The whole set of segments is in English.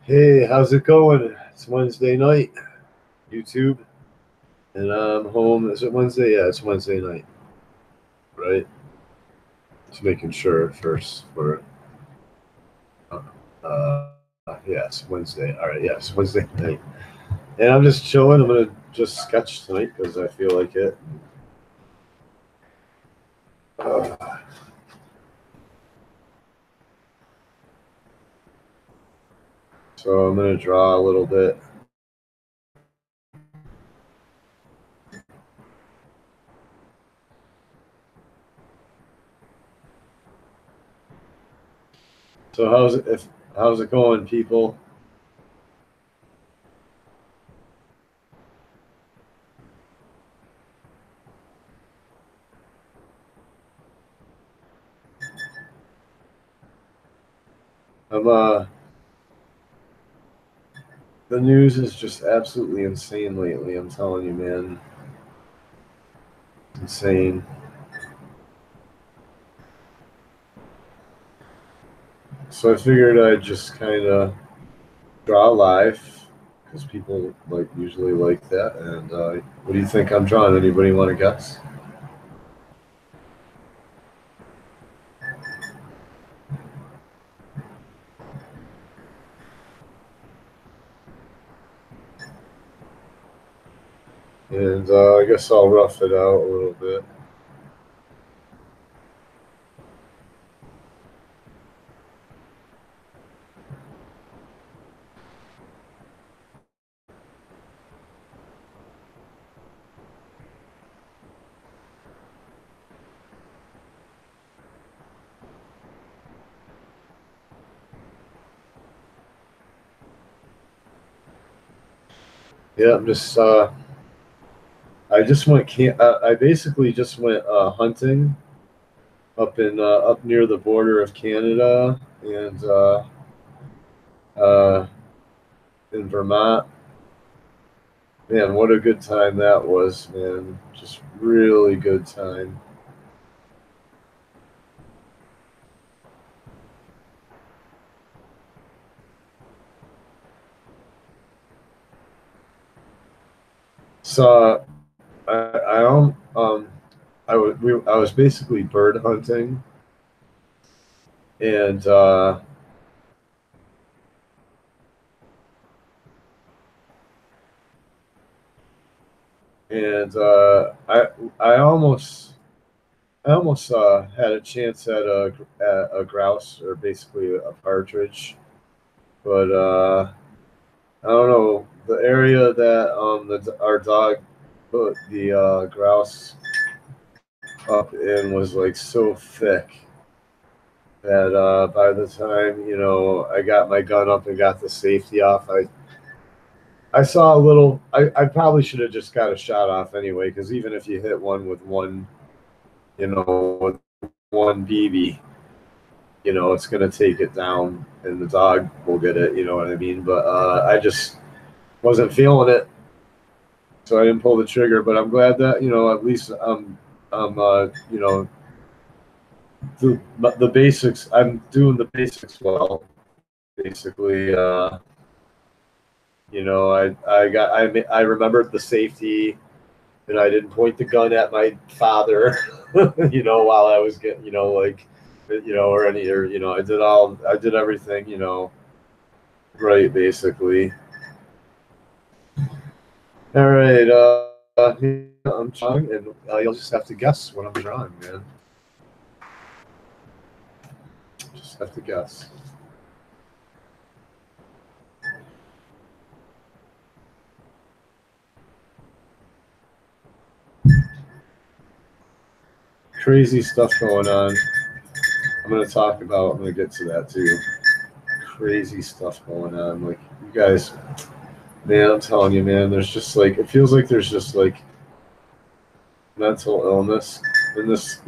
Hey, how's it going? It's Wednesday night, YouTube, and I'm home. Is it Wednesday? Yeah, it's Wednesday night, right? Just making sure first for, uh, yeah, it's Wednesday. All right, yeah, it's Wednesday night. And I'm just chilling. I'm going to just sketch tonight because I feel like it. Uh, so I'm going to draw a little bit. So how's it going, people? I'm The news is just absolutely insane lately. I'm telling you, man, insane. So I figured I'd just kind of draw live because people like usually like that. And what do you think I'm drawing? Anybody want to guess? And I guess I'll rough it out a little bit. Yeah, I'm just I just went I basically just went hunting up near the border of Canada and uh, in Vermont. Man, what a good time that was, man! Just really good time. So I I was basically bird hunting, and and I almost had a chance at a grouse or basically a partridge, but I don't know the area that our dog put the grouse up in was like so thick that by the time I got my gun up and got the safety off, I saw a little. I probably should have just got a shot off anyway, because even if you hit one with with one BB, it's gonna take it down, and the dog will get it. You know what I mean? But I just wasn't feeling it, so I didn't pull the trigger. But I'm glad that at least I'm the basics. I'm doing the basics well. Basically, I remembered the safety, and I didn't point the gun at my father, while I was getting, like, or I did everything, right, basically. All right, I'm drawing, and you'll just have to guess what I'm drawing, man. Just have to guess. Crazy stuff going on. I'm gonna get to that too. Crazy stuff going on. Like, you guys, man, I'm telling you, man, there's just like, it feels like there's just like mental illness in this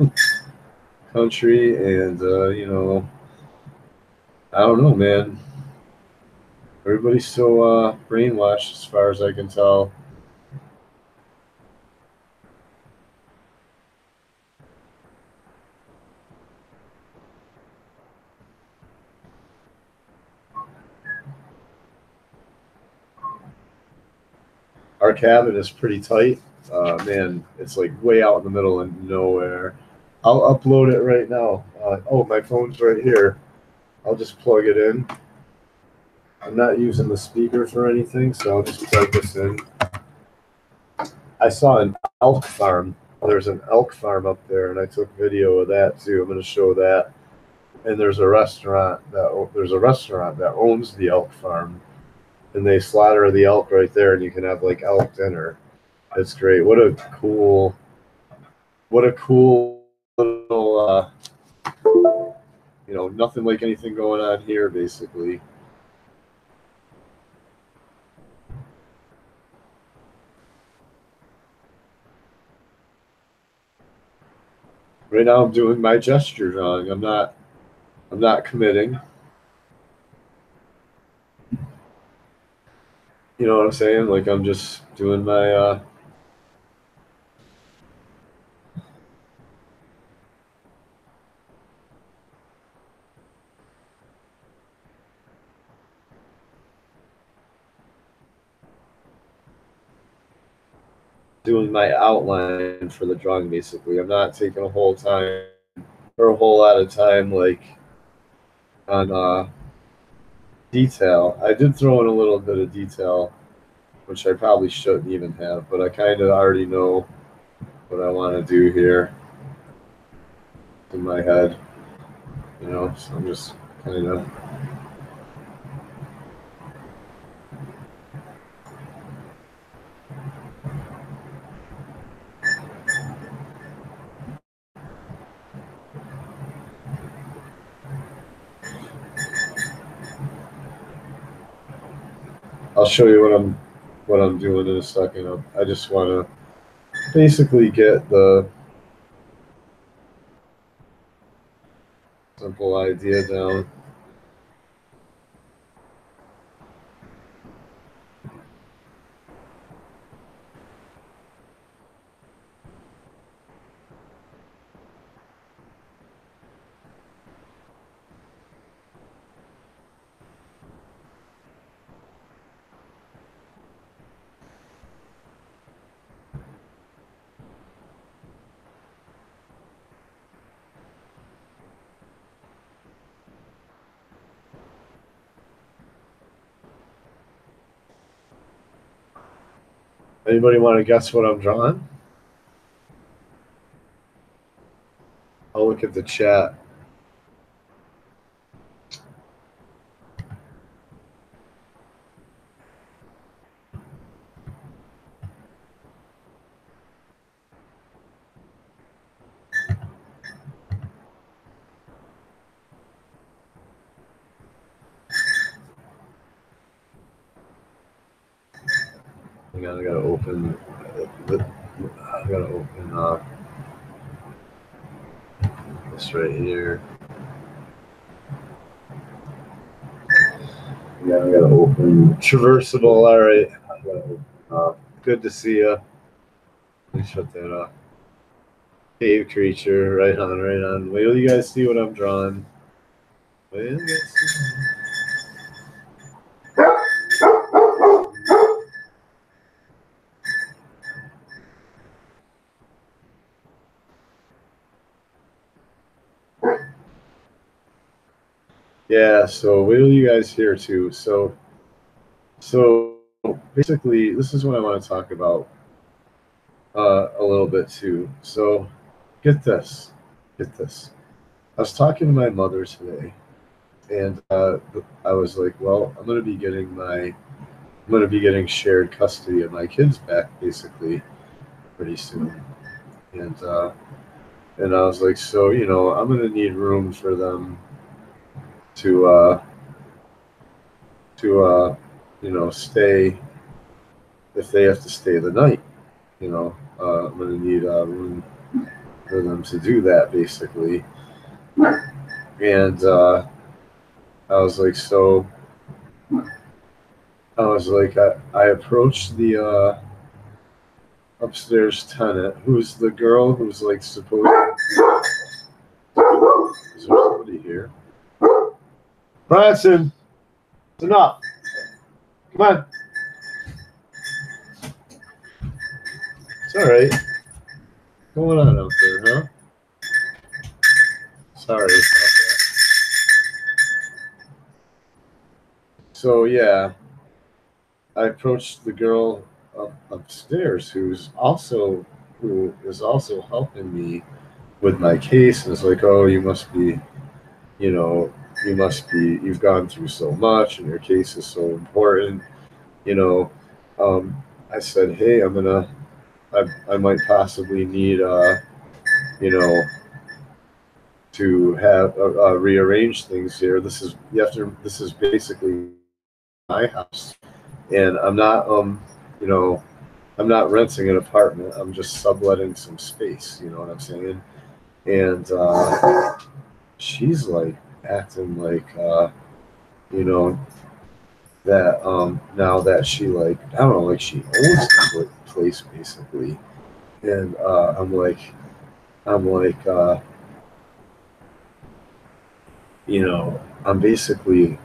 country, and I don't know, man. Everybody's so brainwashed, as far as I can tell. our cabin is pretty tight. Man, it's like way out in the middle of nowhere. I'll upload it right now. Oh, my phone's right here. I'll just plug it in. I'm not using the speaker for anything, so I'll just plug this in. I saw an elk farm. There's an elk farm up there, and I took video of that too. I'm going to show that. And there's a restaurant that owns the elk farm, and they slaughter the elk right there, and you can have like elk dinner. It's great. What a cool little nothing like anything going on here basically. Right now I'm doing my gesture drawing. I'm not committing. You know what I'm saying? Like I'm just doing my doing my outline for the drawing basically. I'm not taking a whole time or a whole lot of time like on detail. I did throw in a little bit of detail, which I probably shouldn't even have, but I kind of already know what I want to do here in my head, so I'm just kind of I'll show you what I'm doing in a second. I just want to basically get the simple idea down. Anybody want to guess what I'm drawing? I'll look at the chat. I gotta open this right here. I gotta open Traversable. All right. Good to see you. Let me shut that off. Cave creature. Right on. Wait till you guys see what I'm drawing. Wait till you guys see. Yeah, so wait till you guys hear too. So basically, this is what I want to talk about a little bit too. So get this. I was talking to my mother today, and I was like, well, I'm gonna be getting shared custody of my kids back basically pretty soon, and I was like, so I'm gonna need room for them to stay if they have to stay the night. I'm gonna need room for them to do that basically. And I was like, I approached the upstairs tenant, who's the girl who's like supposed to. Is there somebody here? Branson, it's enough. Come on. All right. What's going on out there, huh? Sorry about that. So yeah, I approached the girl upstairs who is also helping me with my case, and it's like, oh, you must be, you know, you've gone through so much, and your case is so important, you know. Um, I said, hey, I might possibly need, you know, to have rearrange things here. This is basically my house, and you know, I'm not renting an apartment. I'm just subletting some space. You know what I'm saying? And she's like acting like, you know, that now that she like I don't know, like she owns the place basically. And I'm like, you know, I'm basically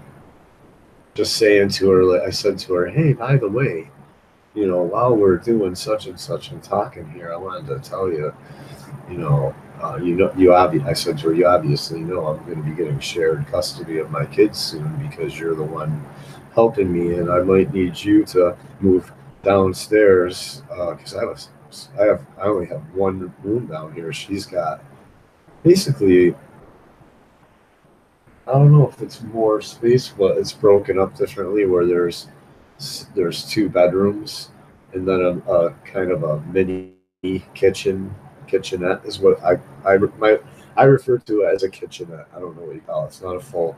just saying to her, like I said to her, hey, by the way, you know, while we're doing such and such and talking here, I wanted to tell you, I said to her, you obviously know I'm going to be getting shared custody of my kids soon because you're the one helping me, and I might need you to move downstairs because I only have one room down here. She's got basically, I don't know if it's more space, but it's broken up differently where there's two bedrooms and then a kind of a mini kitchenette is what I refer to it as a kitchenette. I don't know what you call it. It's not a full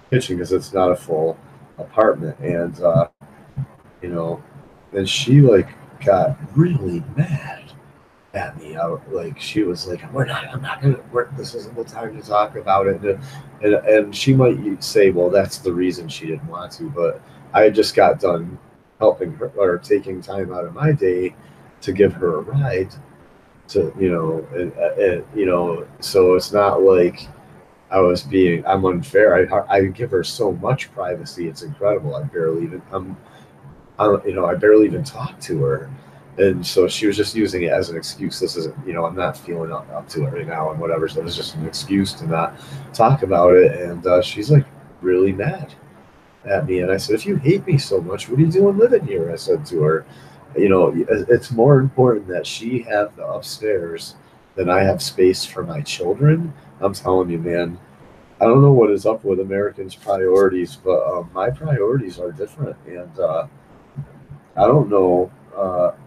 kitchen because it's not a full apartment, and you know, and she like got really mad at me. Like she was like, I'm not gonna. This isn't the time to talk about it." And she might say, "Well, that's the reason she didn't want to." But I just got done helping her or taking time out of my day to give her a ride to, and you know, so it's not like I'm unfair. I give her so much privacy. It's incredible. I barely even talk to her. And so she was just using it as an excuse. This isn't, I'm not feeling up to it right now and whatever. So it was just an excuse to not talk about it. And she's like really mad at me. And I said, if you hate me so much, what are you doing living here? I said to her, it's more important that she have the upstairs than I have space for my children. I'm telling you, man, I don't know what is up with Americans' priorities, but my priorities are different. And, I don't know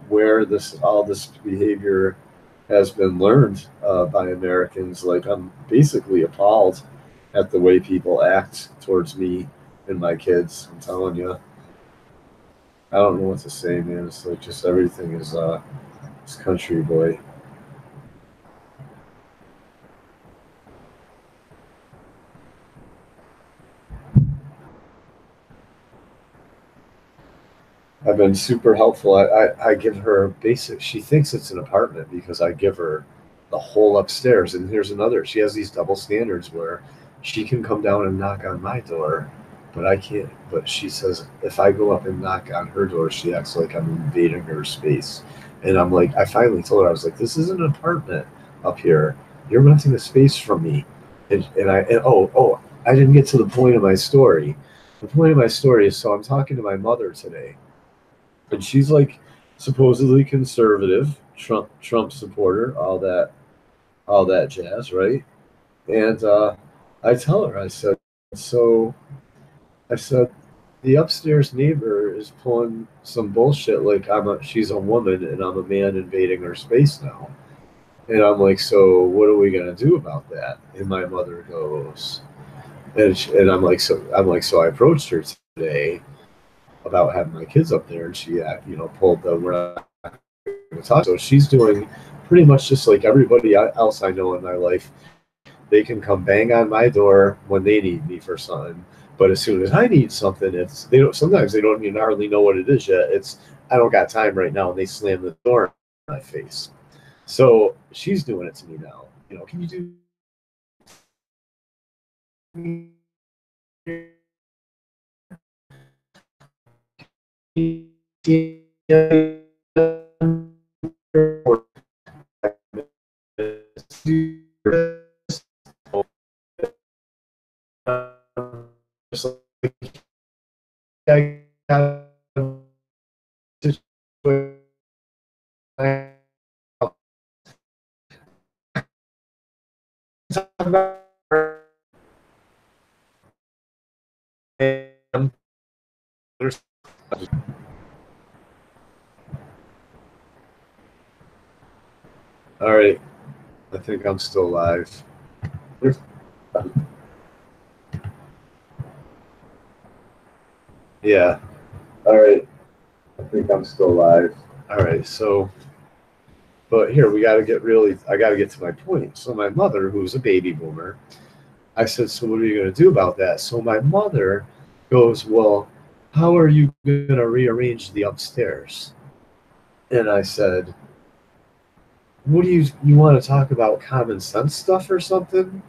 where this all this behavior has been learned by Americans. Like I'm basically appalled at the way people act towards me and my kids. I'm telling you, I don't know what to say, man. It's like just everything is this country boy. I've been super helpful. I give her basic. She thinks it's an apartment because I give her the whole upstairs. And here's another. She has these double standards where she can come down and knock on my door, but I can't. But she says if I go up and knock on her door, she acts like I'm invading her space. And I'm like, I finally told her, I was like, this isn't an apartment up here. You're renting a space from me. And I didn't get to the point of my story. The point of my story is so I'm talking to my mother today, and she's like supposedly conservative, Trump supporter, all that jazz, right? And I tell her, I said, so I said, the upstairs neighbor is pulling some bullshit like she's a woman and I'm a man invading her space now. And I'm like, so what are we gonna do about that? And my mother goes, and so I approached her today about having my kids up there, and she, pulled the we're not going to talk. So she's doing pretty much just like everybody else I know in my life. They can come bang on my door when they need me for something, but as soon as I need something, it's they don't. Sometimes they don't even hardly know what it is yet. It's I don't got time right now, and they slam the door in my face. So she's doing it to me now. Can you do? do this. Just like, I got all right, I think I'm still live. Yeah. All right. I think I'm still live. All right. So, but here I got to get to my point. So, my mother, who's a baby boomer, I said, so what are you going to do about that? So, my mother goes, well, how are you going to rearrange the upstairs? And I said, what do you want to talk about common sense stuff or something?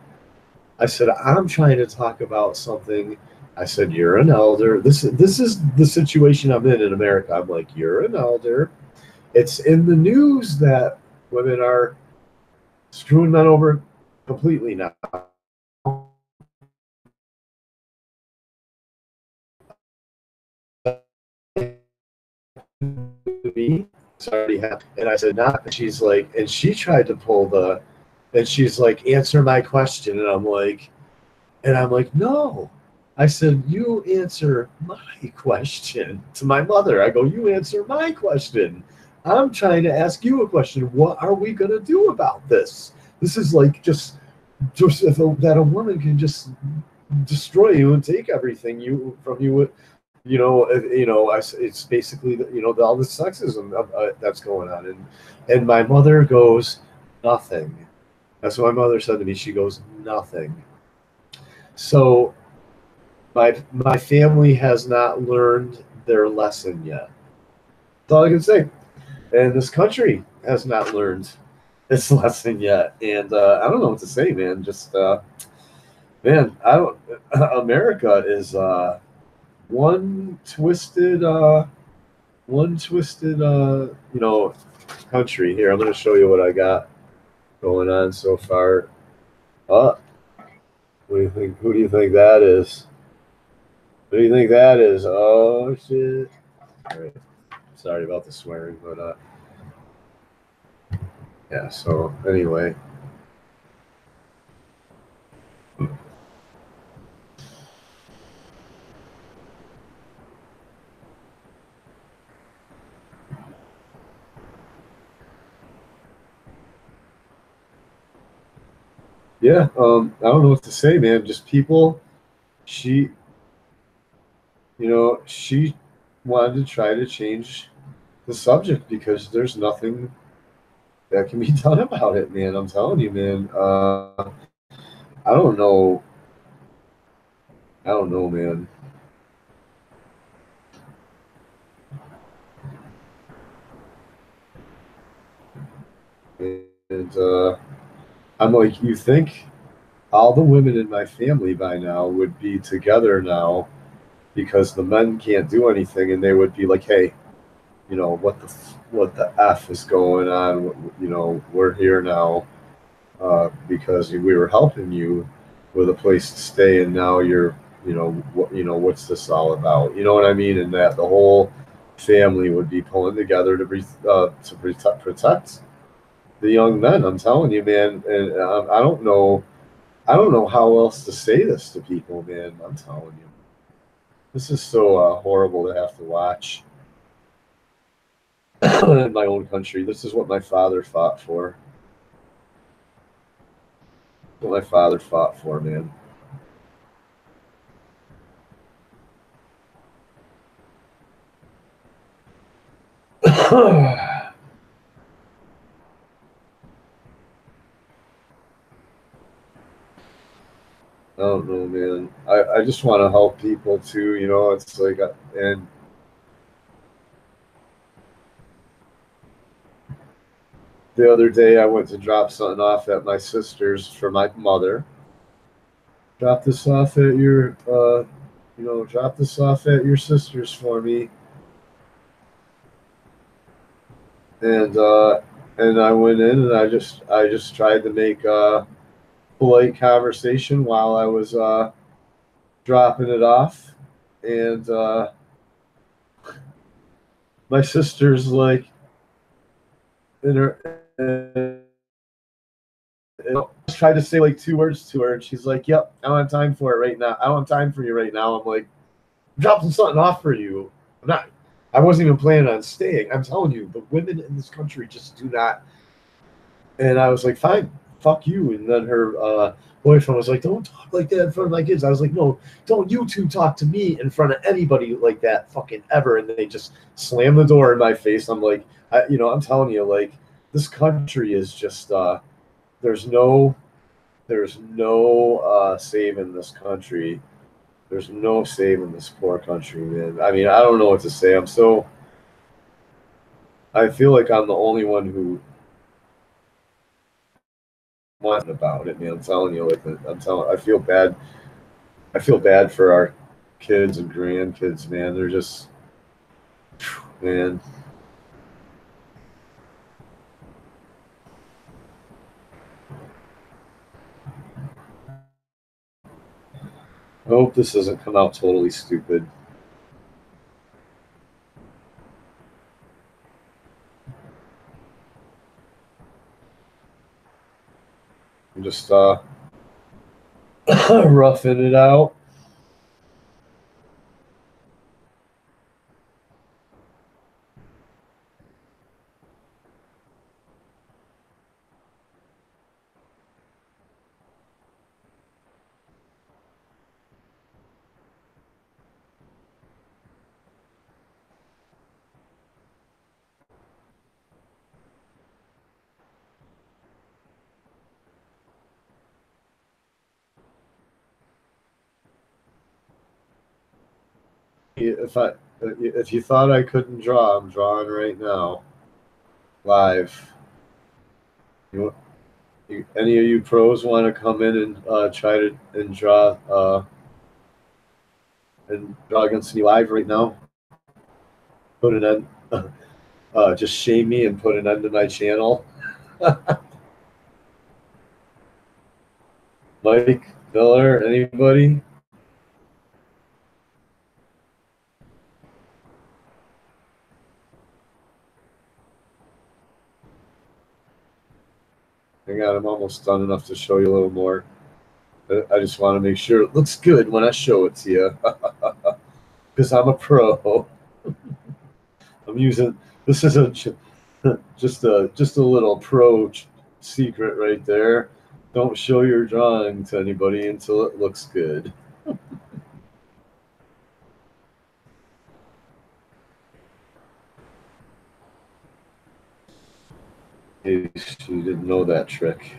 I said, I'm trying to talk about something. I said, you're an elder. This is the situation I'm in America. I'm like, you're an elder. It's in the news that women are screwing men over completely now. It's already happened. And I said, not. And she's like, and she tried to and she's like, answer my question. And I'm like, no. I said, you answer my question to my mother. I go, you answer my question. I'm trying to ask you a question. What are we going to do about this? This is like just that a woman can just destroy you and take everything from you. It's basically all the sexism that's going on, and my mother goes, nothing. That's what my mother said to me. She goes, nothing. So my family has not learned their lesson yet. That's all I can say. And this country has not learned its lesson yet. And I don't know what to say, man. Just man, I don't. America is one twisted, country. Here, I'm going to show you what I got going on so far. What do you think? Who do you think that is? Who do you think that is? Oh shit! All right. Sorry about the swearing, but yeah. So anyway. Yeah, I don't know what to say, man. Just people, she, she wanted to try to change the subject because there's nothing that can be done about it, man. I'm telling you, man. I don't know. I don't know, man. And I'm like, you think all the women in my family by now would be together now because the men can't do anything, and they would be like, hey, what the f is going on? We're here now because we were helping you with a place to stay, and now you're, what's this all about? You know what I mean? And that the whole family would be pulling together to protect the young men. I'm telling you, man. And I don't know. I don't know how else to say this to people, man. I'm telling you, this is so horrible to have to watch in my own country. This is what my father fought for. What my father fought for, man. I don't know, man. I just want to help people too. It's like, and the other day I went to drop something off at my sister's for my mother. Drop this off at drop this off at your sister's for me. And And I went in and I just tried to make polite conversation while I was dropping it off, and my sister's like in her. I tried to say like two words to her, and she's like, "Yep, I don't have time for it right now. I don't have time for you right now." I'm like, "I'm dropping something off for you. I'm not. I wasn't even planning on staying. I'm telling you, the women in this country just do not." And I was like, "Fine, fuck you." And then her boyfriend was like, "Don't talk like that in front of my kids." I was like, "No, don't you two talk to me in front of anybody like that, fucking ever." And they just slammed the door in my face. I'm like, I'm telling you, like, this country is just there's no there's no saving this country. There's no saving this poor country, man. I mean, I don't know what to say. I feel like I'm the only one who wants about it, man. I'm telling you, I feel bad. I feel bad for our kids and grandkids, man. They're just, man. I hope this doesn't come out totally stupid. I'm just roughing it out. If I if you thought I couldn't draw, I'm drawing right now, live. You, any of you pros want to come in and try to and draw against me live right now? Put an end. Just shame me and put an end to my channel. Mike Miller, anybody? Hang on, I'm almost done enough to show you a little more. I just want to make sure it looks good when I show it to you, because I'm a pro. I'm using this is a just a little pro secret right there. Don't show your drawing to anybody until it looks good. In case you didn't know that trick.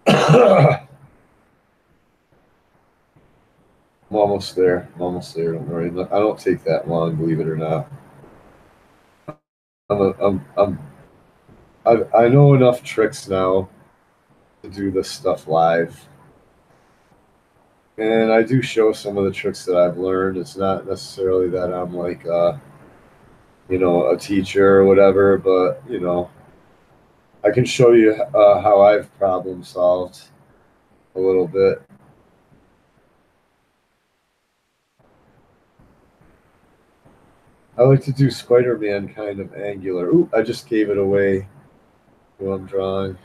I'm almost there. I'm almost there. Don't worry. I don't take that long, believe it or not. I'm a, I'm I know enough tricks now to do this stuff live. And I do show some of the tricks that I've learned. It's not necessarily that I'm like a teacher or whatever, but I can show you how I've problem solved a little bit. I like to do Spider-Man kind of angular. Ooh, I just gave it away while I'm drawing.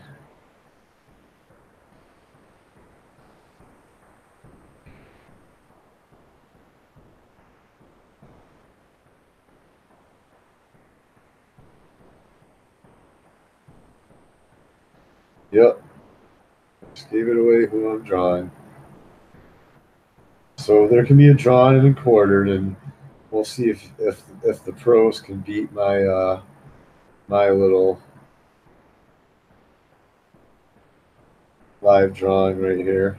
Yep, just gave it away while I'm drawing. So there can be a drawn and a quartered, and we'll see if the pros can beat my little live drawing right here.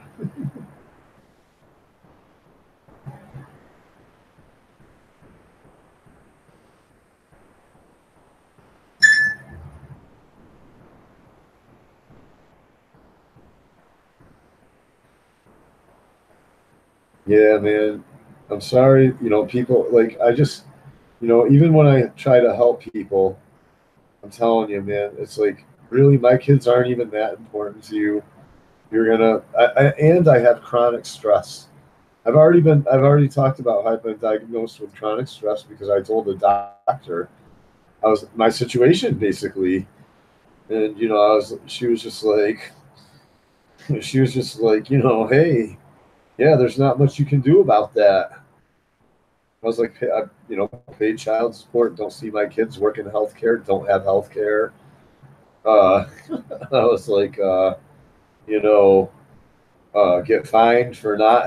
Yeah, man. I'm sorry. People like I just, even when I try to help people, I'm telling you, man, it's like really my kids aren't even that important to you. You're gonna, and I have chronic stress. I've already talked about how I've been diagnosed with chronic stress because I told the doctor I was my situation basically, and she was just like, hey, yeah, there's not much you can do about that. I was like, I, paid child support, don't see my kids work in healthcare, don't have healthcare. Uh, I was like, you know, get fined for not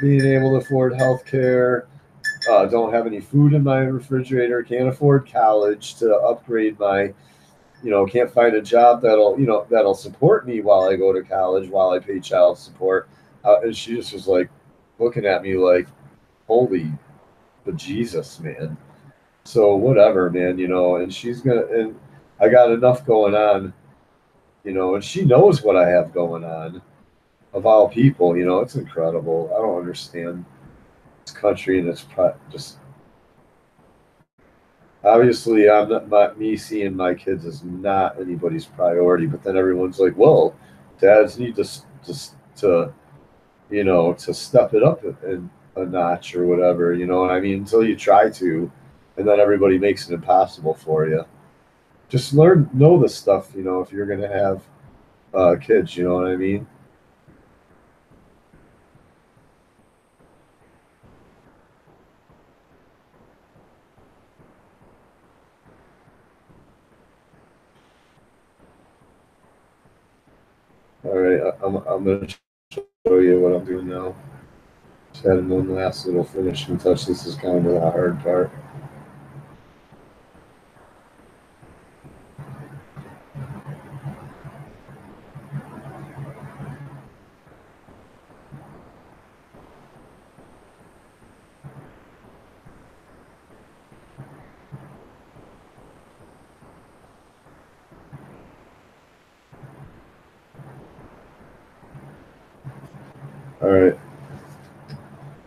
being able to afford healthcare. Don't have any food in my refrigerator. Can't afford college to upgrade my. Can't find a job that'll support me while I go to college while I pay child support. And she just was like looking at me like, holy bejesus, man. So whatever, man, and and I got enough going on, and she knows what I have going on of all people, it's incredible. I don't understand this country and just obviously I'm not me seeing my kids is not anybody's priority, but then everyone's like, well, dads need to to step it up in a notch or whatever, what I mean, until you try to, and then everybody makes it impossible for you. Just know this stuff, if you're gonna have kids, you know what I mean? All right, I'm gonna show you what I'm doing now. Just had one last little finishing touch. This is kind of the hard part. All right,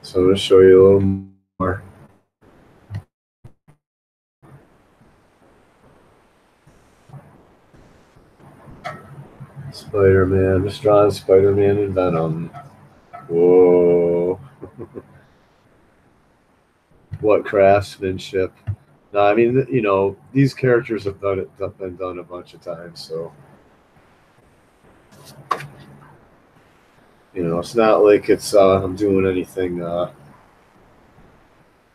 so I'm gonna show you a little more. Spider-Man, just drawing Spider-Man and Venom. Whoa, what craftsmanship! No, I mean, these characters have been done a bunch of times, so it's not like I'm doing anything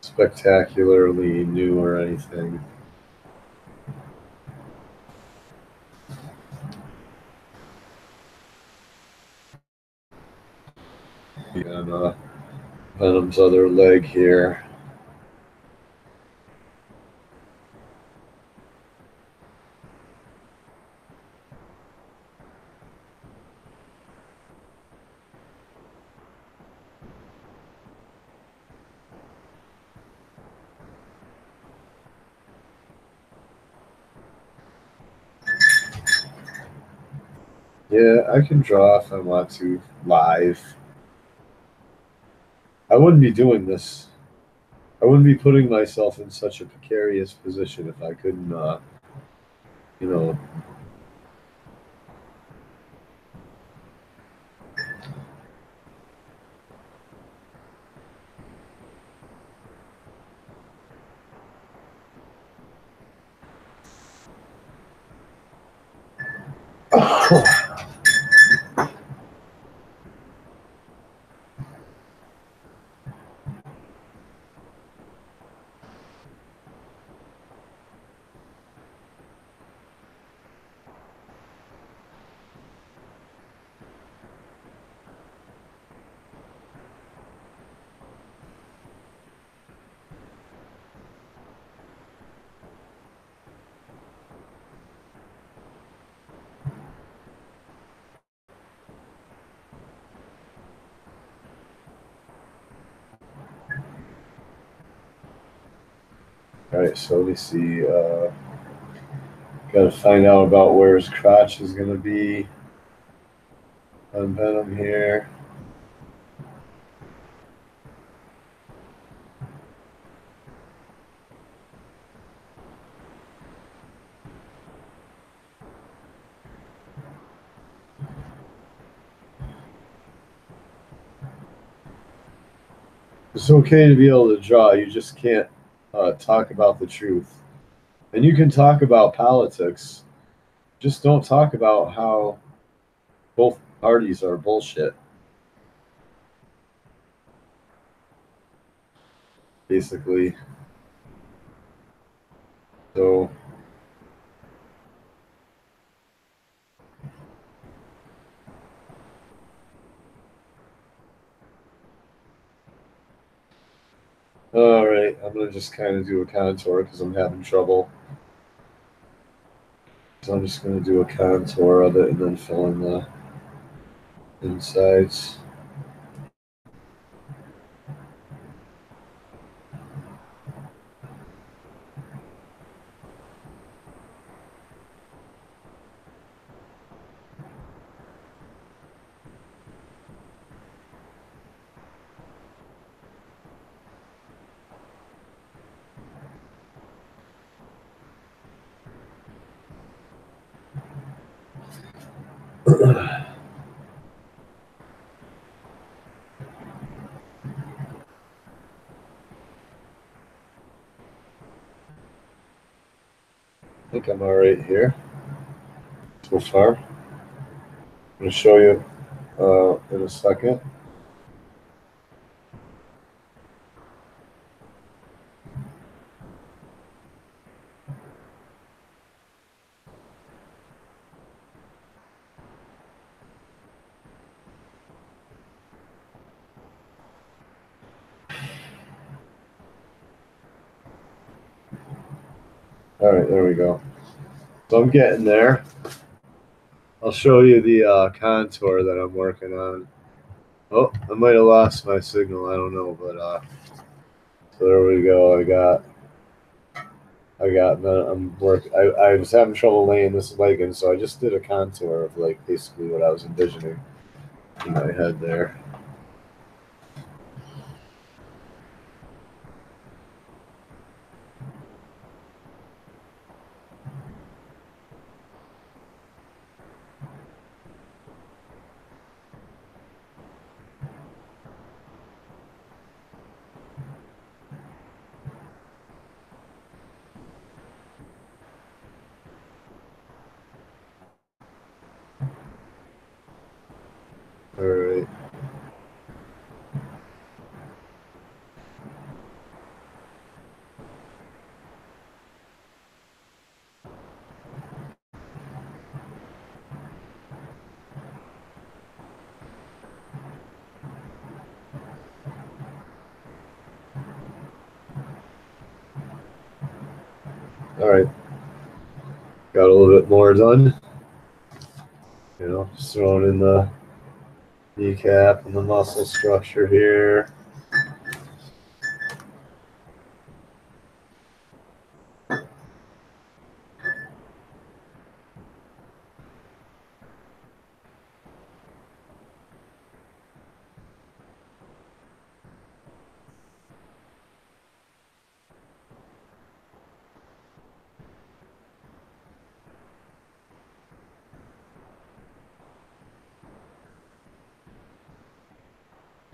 spectacularly new or anything. And Venom's other leg here. Yeah, I can draw if I want to live. I wouldn't be doing this. I wouldn't be putting myself in such a precarious position if I couldn't, you know. All right, so let me see. Got to find out about where his crotch is going to be on Venom here. It's okay to be able to draw. You just can't talk about the truth. And you can talk about politics. Just don't talk about how both parties are bullshit. Basically. So all right, I'm gonna just kind of do a contour because I'm having trouble. So I'm just gonna do a contour of it and then fill in the insides. I think I'm all right here so far. I'm gonna show you in a second. All right, there we go. So I'm getting there. I'll show you the contour that I'm working on. Oh, I might have lost my signal. I don't know, but so there we go. I was having trouble laying this legging, so I just did a contour of like basically what I was envisioning in my head there. All right. All right. Got a little bit more done. You know, just throwing in the kneecap and the muscle structure here.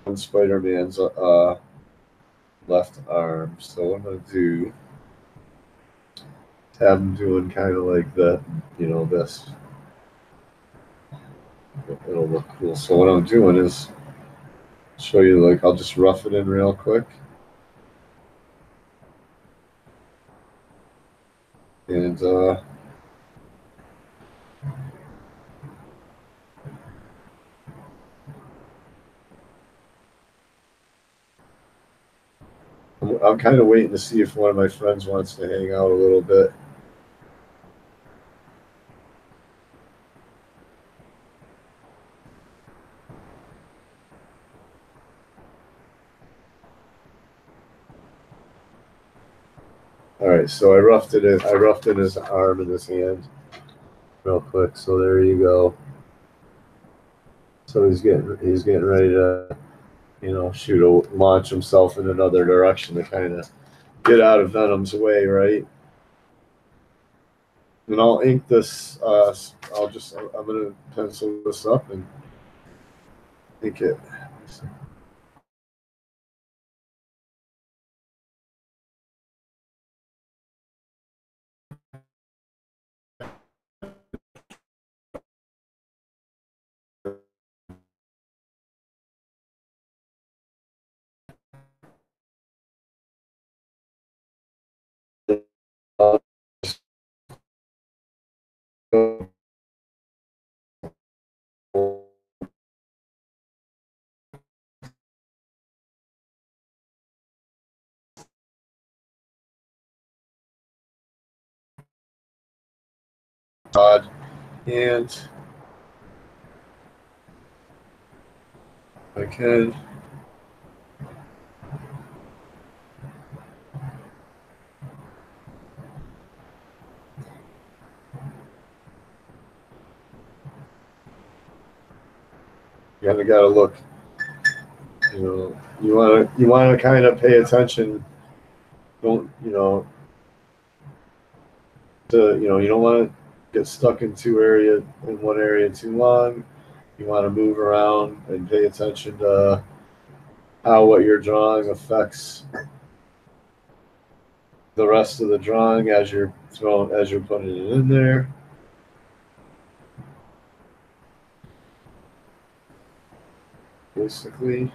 On Spider-Man's left arm. So what I'm gonna do is have him doing kind of like the, you know, this. It'll look cool. So what I'm doing is show you, like, I'll just rough it in real quick. And I'm kind of waiting to see if one of my friends wants to hang out a little bit. All right, so I roughed it in. I roughed in his arm and his hand real quick. So there you go. So he's getting ready to, you know, launch himself in another direction to kind of get out of Venom's way, right? And I'll ink this. I'm gonna pencil this up and ink it. odd. And I can. You kind of got to look. You want to kind of pay attention. Don't you don't want to get stuck in one area too long. You want to move around and pay attention to how what you're drawing affects the rest of the drawing as you're putting it in there. Basically,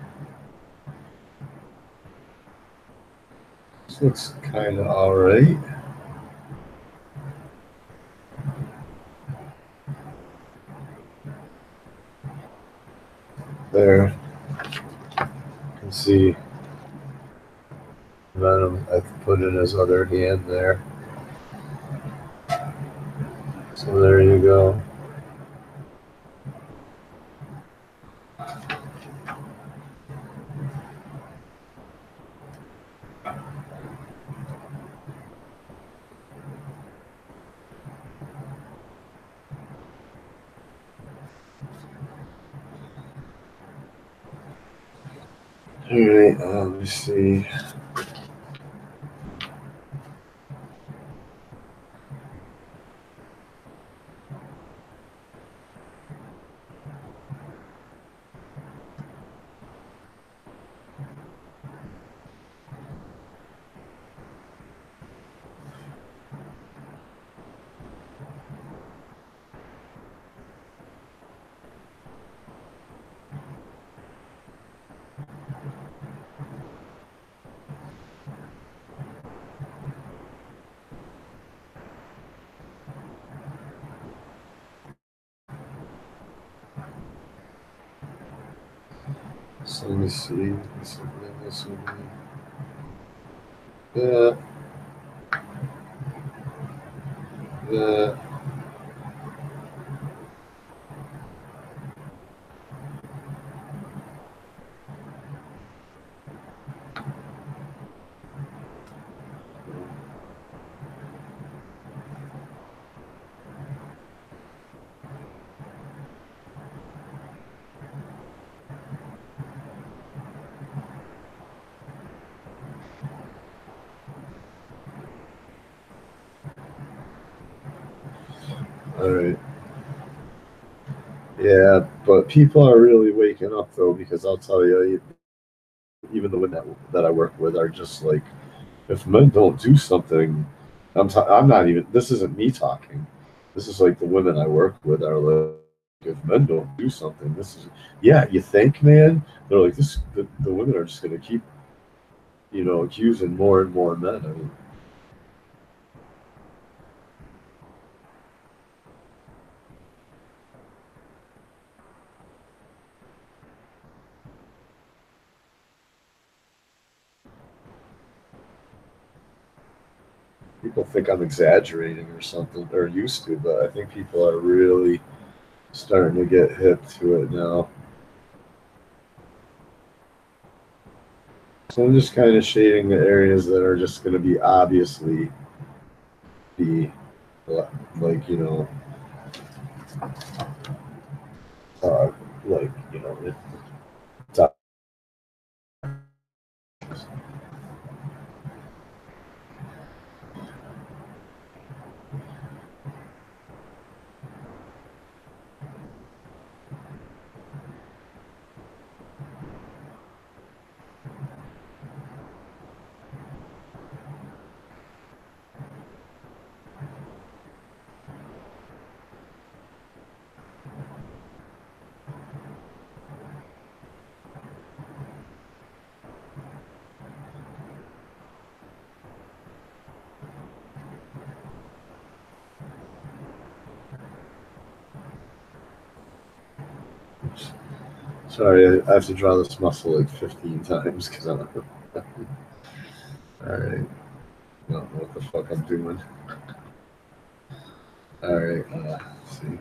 this looks kind of all right. There, you can see Venom. I put in his other hand there. So there you go. All right, let me see. So let me see. This will be that. That. All right. Yeah, but people are really waking up though, because I'll tell you, even the women that I work with are just like, if men don't do something, I'm not even. This isn't me talking. This is like the women I work with are like, if men don't do something, this is yeah. You think, man? They're like this. The women are just gonna keep, accusing more and more men. I mean, people think I'm exaggerating or something, or used to, but I think people are really starting to get hip to it now. So I'm just kind of shading the areas that are just going to be obviously be like uh, like it's sorry, I have to draw this muscle like 15 times because I'm all right. I don't know what the fuck I'm doing. All right. Let's see.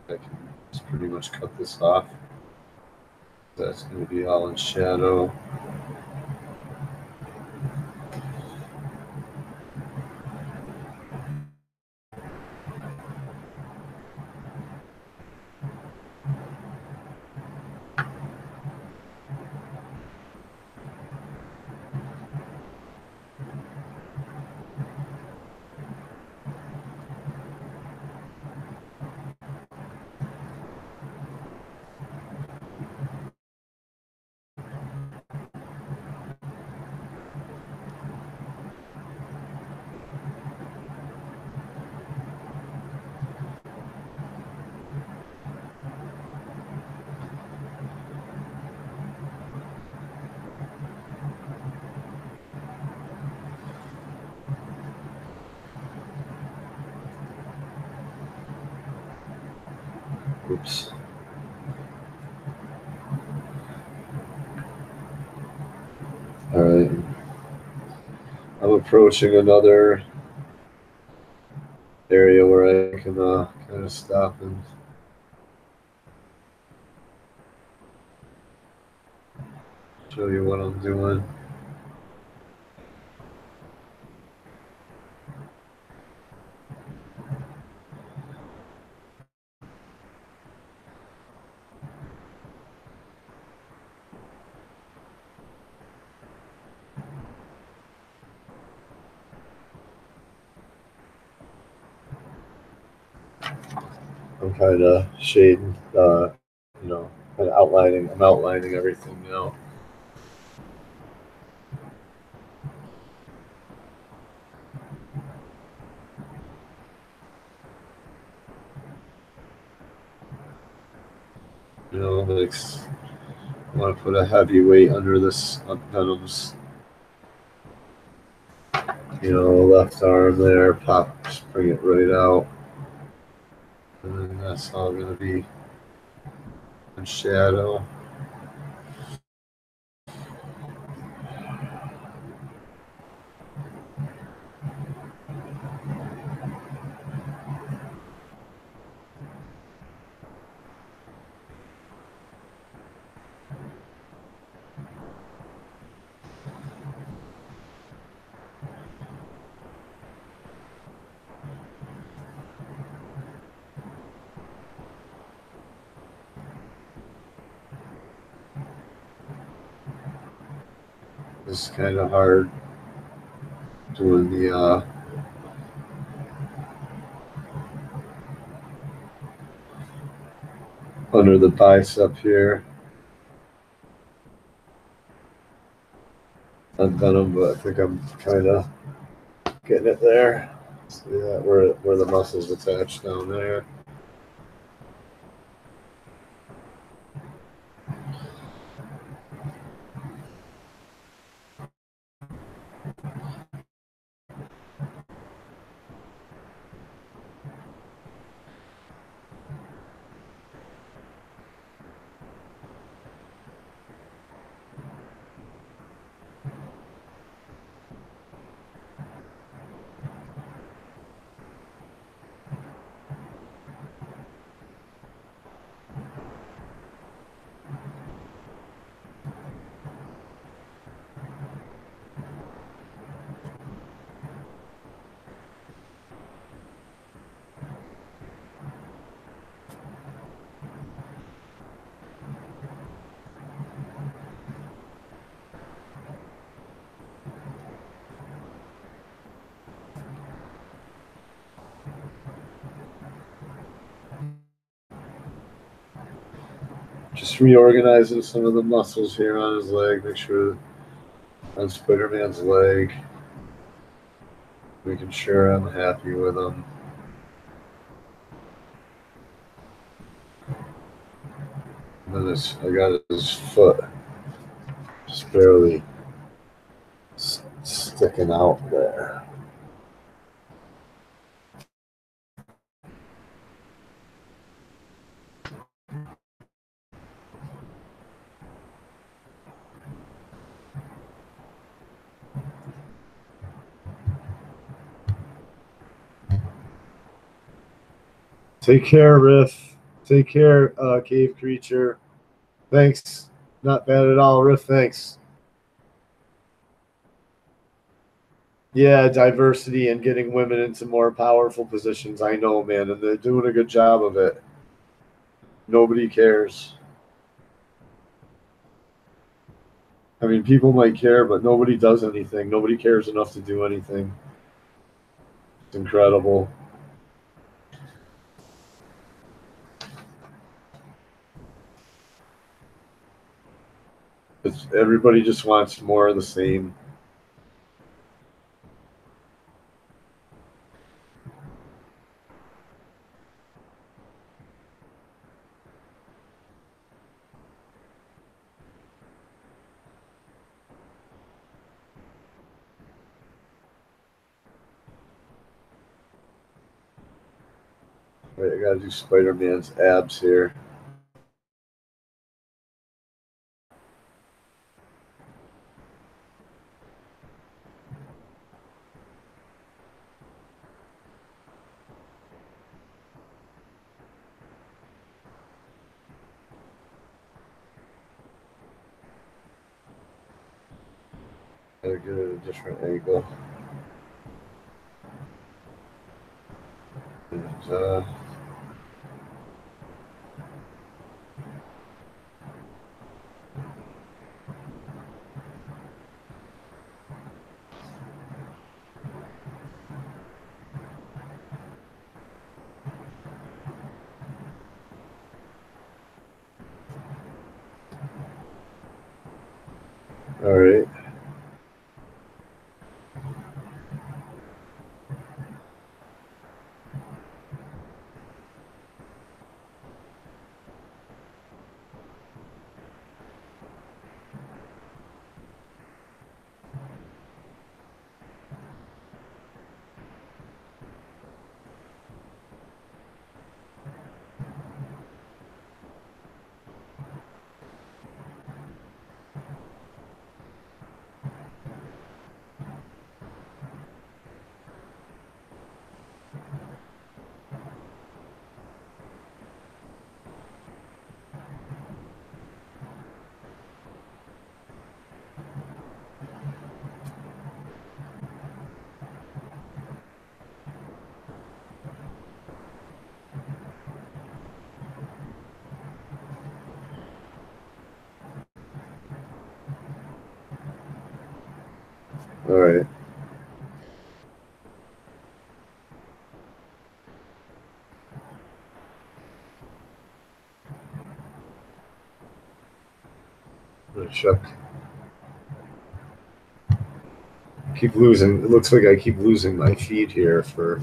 I can just pretty much cut this off. That's going to be all in shadow. Oops. All right. I'm approaching another area where I can kind of stop and show you what I'm doing. I'm kind of shading, kind of outlining. I'm outlining everything now. Like I want to put a heavy weight under this Venom's, left arm there. Pop, just bring it right out, and then that's all going to be in shadow. It's kind of hard doing the under the bicep here on Venom, but I think I'm kind of getting it there. See that where the muscles attached down there. Just reorganizing some of the muscles here on his leg. Make sure on Spider-Man's leg, making sure I'm happy with him. And then I got his foot just barely sticking out there. Take care, Riff. Take care, Cave Creature. Thanks. Not bad at all, Riff. Thanks. Yeah, diversity and getting women into more powerful positions. I know, man, and they're doing a good job of it. Nobody cares. I mean, people might care, but nobody does anything. Nobody cares enough to do anything. It's incredible. Everybody just wants more of the same. Wait, I gotta do Spider-Man's abs here. Gotta get it at a different angle. And, all right. All right. I'm gonna check. Keep losing. It looks like I keep losing my feed here for.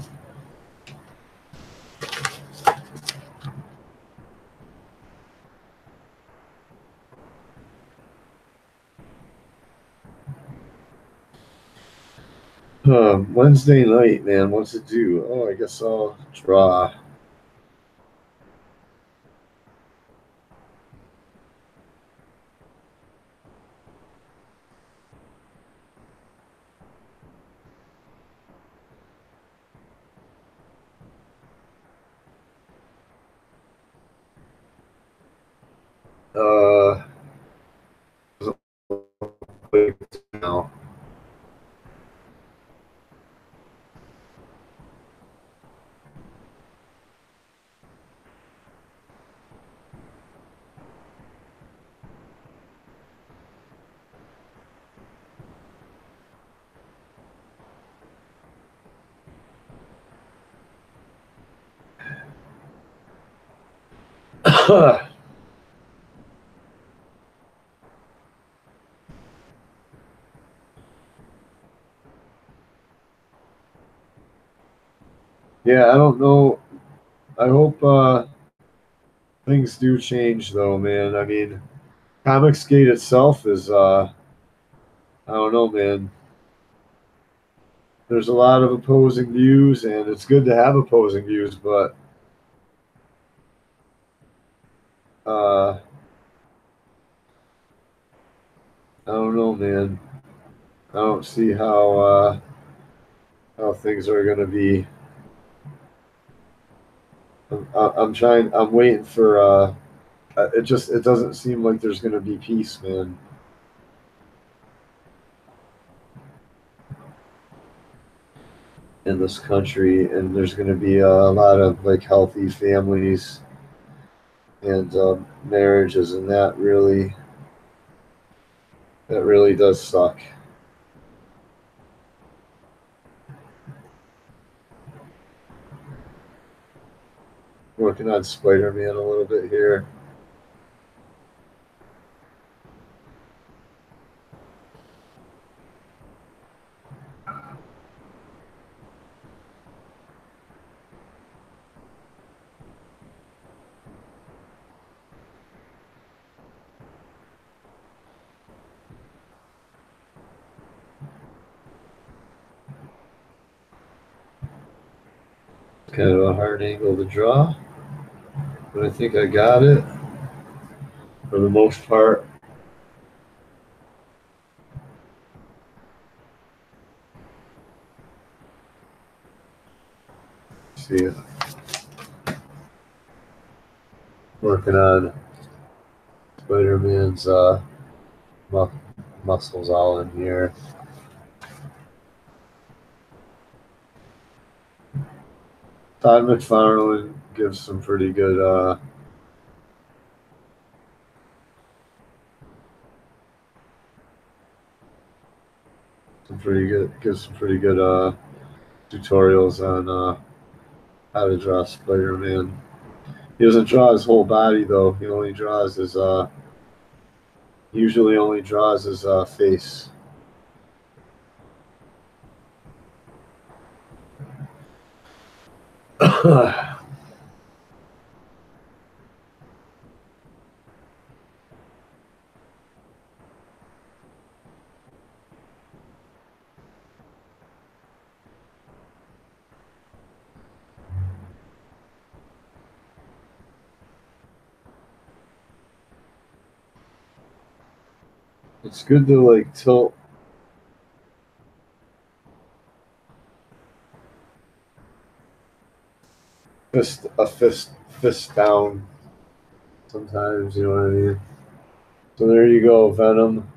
Wednesday night, man. What's it do? Oh, I guess I'll draw. Uh, now. Yeah, I don't know. I hope things do change, though, man. I mean, Comicsgate itself is, I don't know, man. There's a lot of opposing views, and it's good to have opposing views, but I don't know, man. I don't see how things are going to be. I'm trying. I'm waiting for. It doesn't seem like there's gonna be peace, man, in this country, and there's gonna be a lot of like healthy families and marriages, and that really does suck. Working on Spider Man a little bit here. Kind of a hard angle to draw, but I think I got it for the most part. See, working on Spider Man's mu- muscles all in here. Todd McFarlane gives some pretty good tutorials on how to draw Spider Man. He doesn't draw his whole body though. He only draws his usually only draws his face. It's good to like tilt fist down sometimes, you know what I mean? So there you go, Venom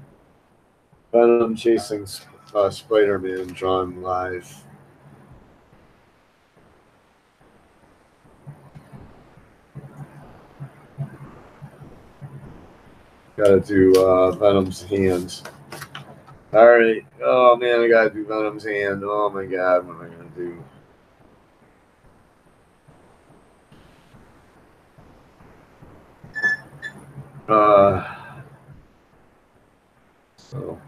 chasing Spider Man drawn live. Gotta do Venom's hands. All right. Oh man, I gotta do Venom's hand. Oh my god, what am I gonna do? Uh, so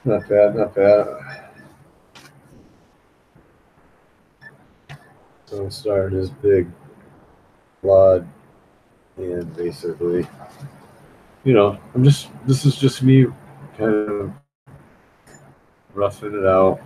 not bad, not bad. So I'm starting this big blood, and basically, this is just me kind of roughing it out.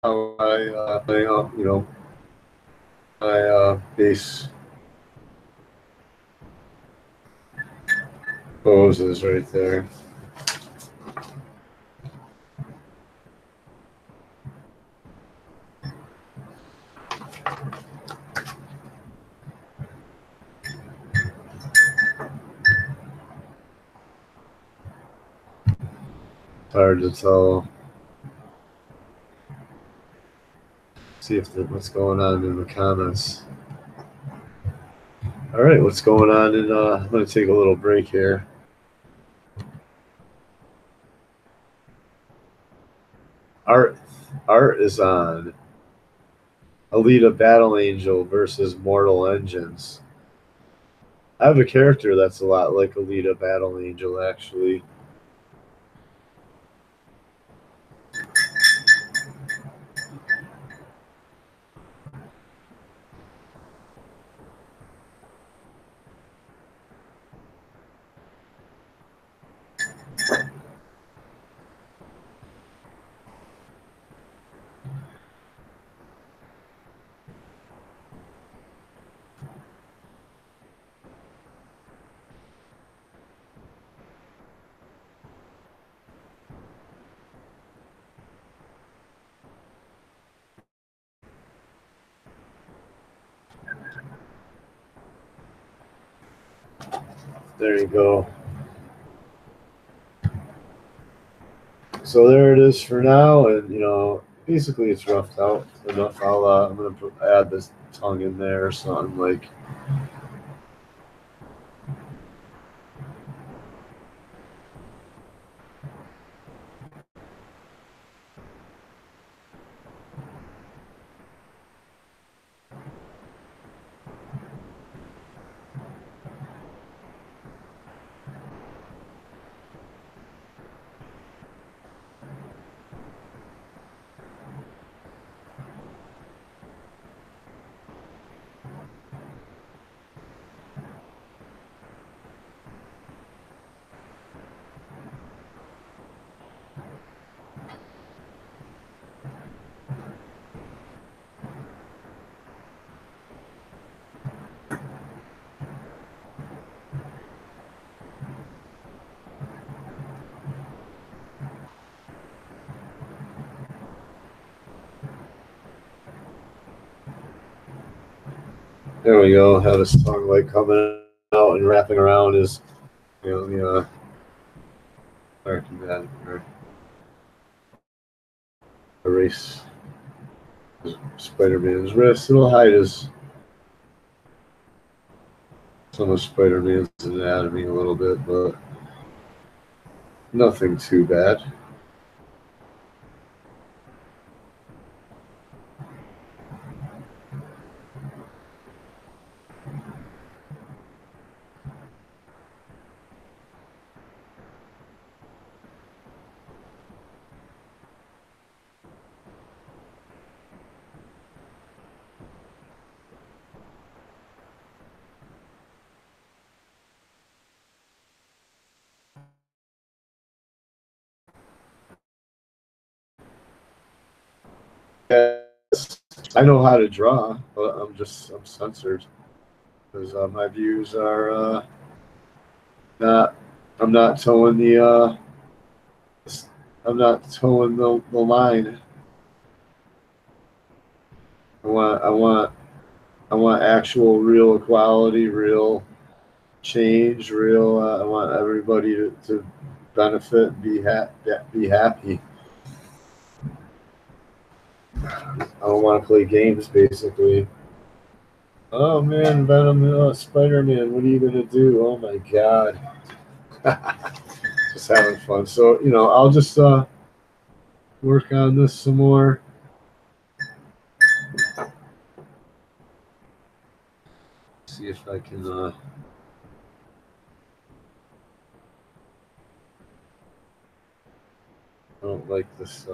how I play up, my base poses right there. Hard to tell. See if what's going on in the comments. All right, what's going on? And I'm going to take a little break here. Art is on. Alita Battle Angel versus Mortal Engines. I have a character that's a lot like Alita Battle Angel, actually. There you go. So there it is for now, and basically it's roughed out enough. I'm gonna add this tongue in there or something like. There we go. Have his tongue like coming out and wrapping around his, erase Spider-Man's wrist. It'll hide some of Spider-Man's anatomy a little bit, but nothing too bad. I know how to draw, but I'm censored because my views are not. I'm not towing the. I'm not towing the line. I want actual, real equality, real change, real. I want everybody to benefit, and be happy. I don't want to play games, basically. Oh man, Venom, Spider-Man, what are you gonna do? Oh my god, just having fun. So I'll just work on this some more. See if I can. I don't like this.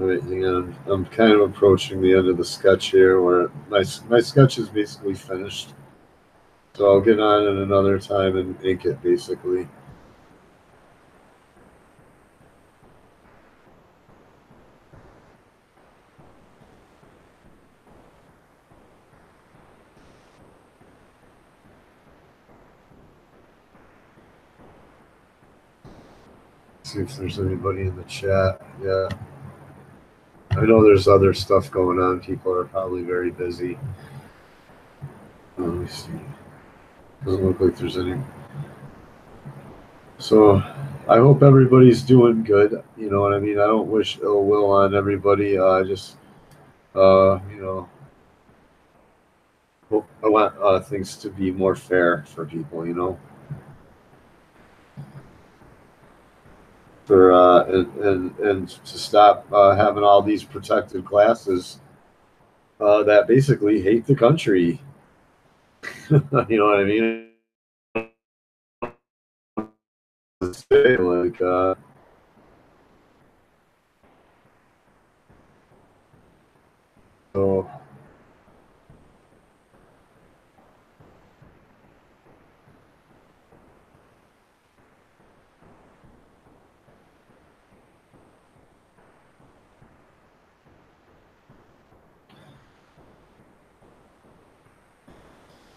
Right, and I'm kind of approaching the end of the sketch here, where my sketch is basically finished. So I'll get on at another time and ink it, basically. See if there's anybody in the chat. Yeah. I know there's other stuff going on. People are probably very busy. Let me see. Doesn't look like there's any. So I hope everybody's doing good. You know what I mean? I don't wish ill will on everybody. I just, you know, hope I want things to be more fair for people, you know, for and to stop having all these protected classes that basically hate the country. You know what I mean? Like, so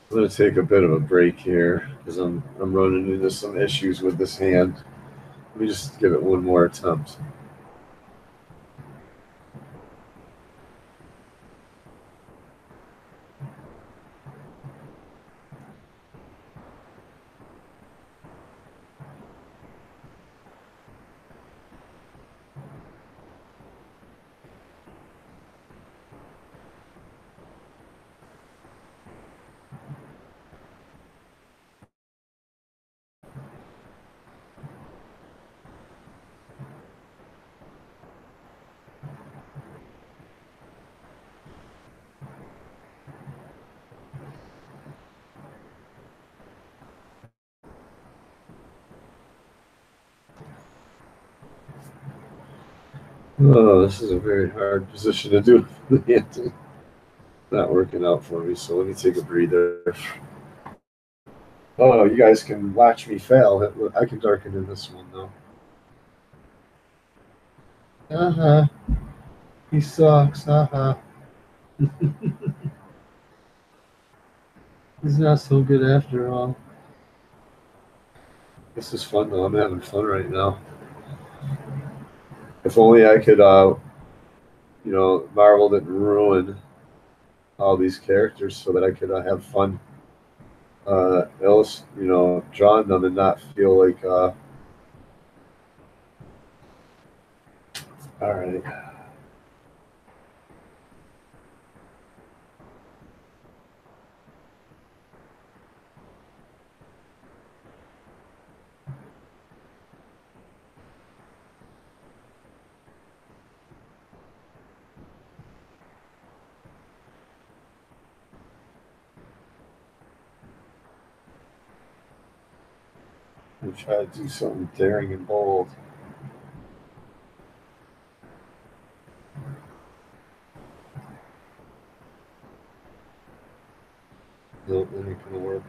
I'm going to take a bit of a break here because I'm running into some issues with this hand. Let me just give it one more attempt. Oh, this is a very hard position to do. Not working out for me, so let me take a breather. Oh, you guys can watch me fail. I can darken in this one, though. Uh-huh. He sucks. Uh-huh. He's not so good after all. This is fun, though. I'm having fun right now. If only I could, you know, Marvel didn't ruin all these characters so that I could have fun, you know, drawing them and not feel like, all right. I'm trying to do something daring and bold. Nope, that ain't gonna work.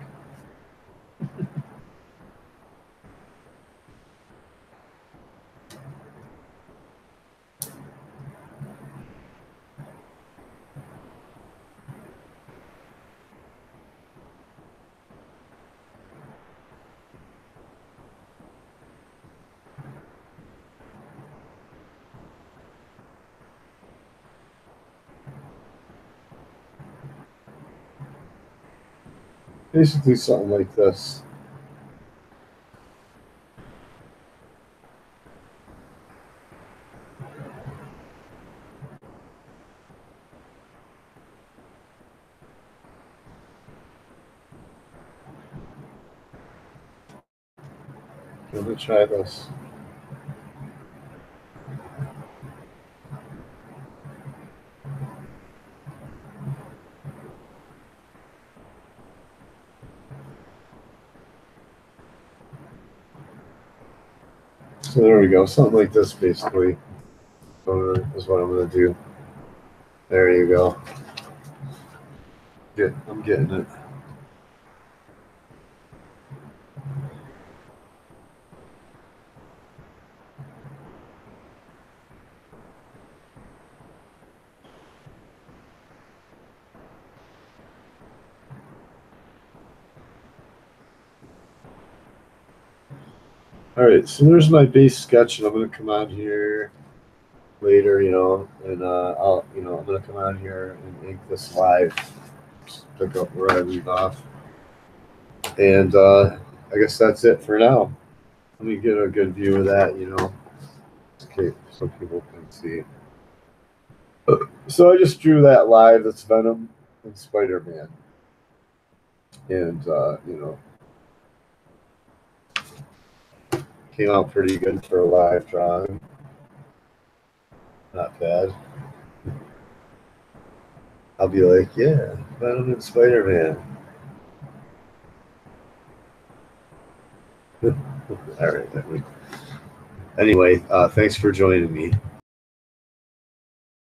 Basically, something like this. Let me try this. So there we go, something like this, basically. is what I'm gonna do. There you go. I'm getting it. All right, so there's my base sketch, and I'm gonna come on here later, and I'm gonna come on here and ink this live, just pick up where I leave off, and I guess that's it for now. Let me get a good view of that, okay, so people can see. So I just drew that live. That's Venom and Spider-Man, and came out pretty good for a live drawing. Not bad. I'll be like, yeah, Venom and Spider-Man. All right. Anyway, thanks for joining me.